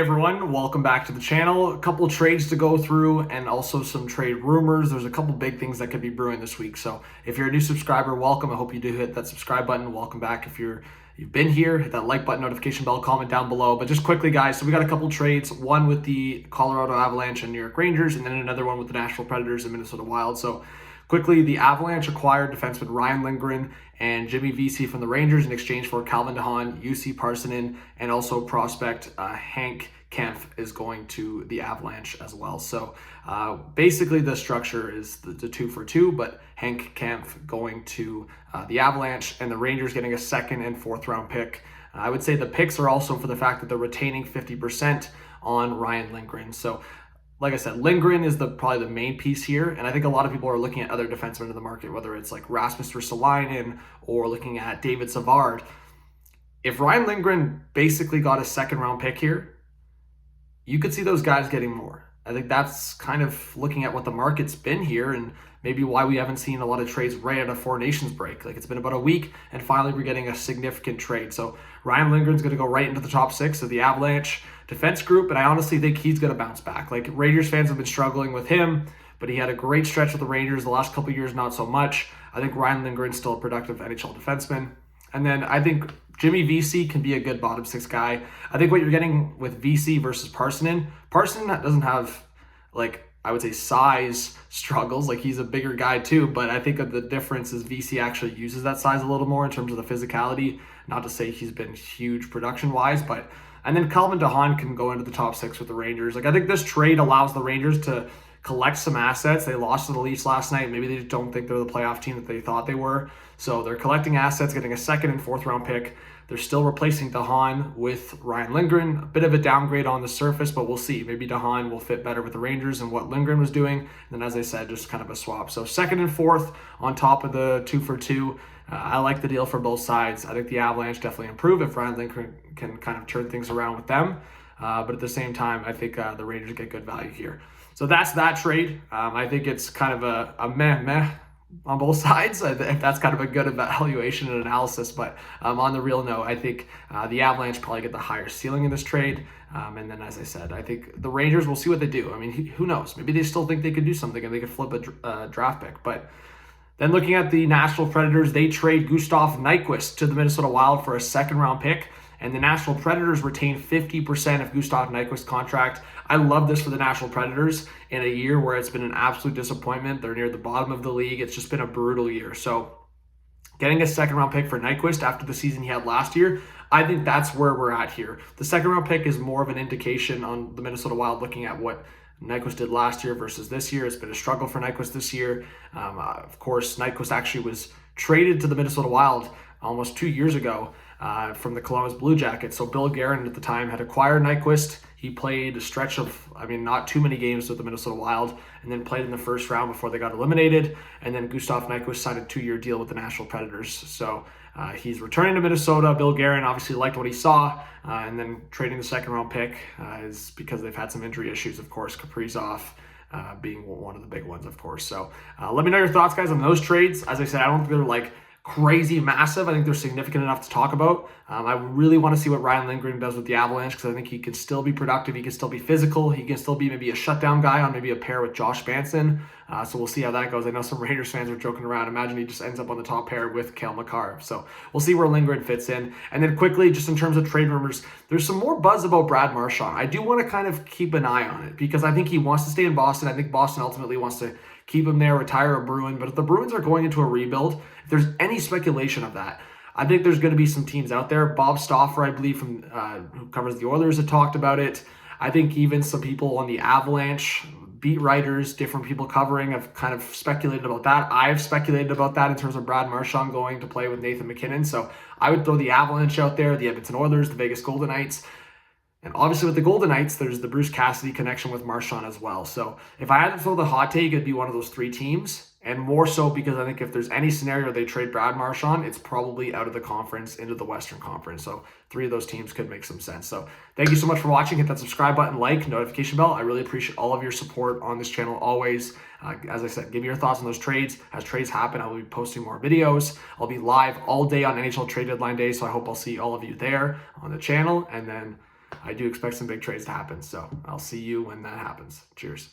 Everyone, welcome back to the channel. A couple of trades to go through and also some trade rumors. There's a couple big things that could be brewing this week. So if you're a new subscriber, welcome. I hope you do hit that subscribe button. Welcome back. If you've been here, hit that like button, notification bell, comment down below. But just quickly, guys, so we got a couple trades, one with the Colorado Avalanche and New York Rangers, and then another one with the Nashville Predators and Minnesota Wild. So quickly, the Avalanche acquired defenseman Ryan Lindgren and Jimmy Vesey from the Rangers in exchange for Calvin DeHaan, UC Parsonen, and also prospect Hank Kempf is going to the Avalanche as well. So basically the structure is the 2-for-2, but Hank Kempf going to the Avalanche and the Rangers getting a second and fourth round pick. I would say the picks are also for the fact that they're retaining 50% on Ryan Lindgren. So like I said, Lindgren is probably the main piece here, and I think a lot of people are looking at other defensemen in the market, whether it's like Rasmus Ristolainen or looking at David Savard. If Ryan Lindgren basically got a second round pick here, you could see those guys getting more. I think that's kind of looking at what the market's been here and maybe why we haven't seen a lot of trades right at a Four Nations break. Like, it's been about a week, and finally we're getting a significant trade. So Ryan Lindgren's going to go right into the top six of the Avalanche defense group, and I honestly think he's going to bounce back. Like, Rangers fans have been struggling with him, but he had a great stretch with the Rangers the last couple of years, not so much. I think Ryan Lindgren's still a productive NHL defenseman. And then I think Jimmy Vesey can be a good bottom six guy. I think what you're getting with Vesey versus Parsonen doesn't have, like, I would say size struggles. Like, he's a bigger guy too, but I think the difference is Vesey actually uses that size a little more in terms of the physicality. Not to say he's been huge production-wise, but and then Calvin DeHaan can go into the top six with the Rangers. Like, I think this trade allows the Rangers to collect some assets. They lost to the Leafs last night. Maybe they don't think they're the playoff team that they thought they were. So they're collecting assets, getting a second and fourth round pick. They're still replacing DeHaan with Ryan Lindgren. A bit of a downgrade on the surface, but we'll see. Maybe DeHaan will fit better with the Rangers and what Lindgren was doing. And then, as I said, just kind of a swap. So second and fourth on top of the 2-for-2. I like the deal for both sides. I think the Avalanche definitely improve if Ryan Lindgren can kind of turn things around with them. But at the same time, I think the Rangers get good value here. So that's that trade. I think it's kind of a meh on both sides. I think that's kind of a good evaluation and analysis. But on the real note, I think the Avalanche probably get the higher ceiling in this trade. And then, as I said, I think the Rangers, will see what they do. I mean, who knows? Maybe they still think they could do something and they could flip a draft pick. But then looking at the Nashville Predators, they trade Gustav Nyquist to the Minnesota Wild for a second round pick. And the Nashville Predators retain 50% of Gustav Nyquist's contract. I love this for the Nashville Predators in a year where it's been an absolute disappointment. They're near the bottom of the league. It's just been a brutal year. So getting a second round pick for Nyquist after the season he had last year, I think that's where we're at here. The second round pick is more of an indication on the Minnesota Wild looking at what Nyquist did last year versus this year. It's been a struggle for Nyquist this year. Of course, Nyquist actually was traded to the Minnesota Wild almost 2 years ago from the Columbus Blue Jackets. So Bill Guerin at the time had acquired Nyquist. He played a stretch of, not too many games with the Minnesota Wild, and then played in the first round before they got eliminated. And then Gustav Nyquist signed a 2-year deal with the Nashville Predators. So he's returning to Minnesota. Bill Guerin obviously liked what he saw, and then trading the second round pick is because they've had some injury issues, of course, Kaprizov being one of the big ones, of course. So let me know your thoughts, guys, on those trades. As I said, I don't think they're like crazy massive. I think they're significant enough to talk about. I really want to see what Ryan Lindgren does with the Avalanche, because I think he can still be productive. He can still be physical. He can still be maybe a shutdown guy on maybe a pair with Josh Manson. So we'll see how that goes. I know some Raiders fans are joking around. Imagine he just ends up on the top pair with Cale Makar. So we'll see where Lindgren fits in. And then quickly, just in terms of trade rumors, there's some more buzz about Brad Marchand. I do want to kind of keep an eye on it because I think he wants to stay in Boston. I think Boston ultimately wants to keep him there, retire a Bruin. But if the Bruins are going into a rebuild, if there's any speculation of that, I think there's going to be some teams out there. Bob Stauffer, I believe, from who covers the Oilers, had talked about it. I think even some people on the Avalanche, beat writers, different people covering, have kind of speculated about that. I've speculated about that in terms of Brad Marchand going to play with Nathan MacKinnon. So I would throw the Avalanche out there, the Edmonton Oilers, the Vegas Golden Knights. And obviously with the Golden Knights, there's the Bruce Cassidy connection with Marchand as well. So if I had to throw the hot take, it'd be one of those three teams. And more so because I think if there's any scenario they trade Brad Marchand, it's probably out of the conference into the Western Conference. So three of those teams could make some sense. So thank you so much for watching. Hit that subscribe button, like, notification bell. I really appreciate all of your support on this channel always. As I said, give me your thoughts on those trades. As trades happen, I will be posting more videos. I'll be live all day on NHL trade deadline day. So I hope I'll see all of you there on the channel. And then I do expect some big trades to happen. So I'll see you when that happens. Cheers.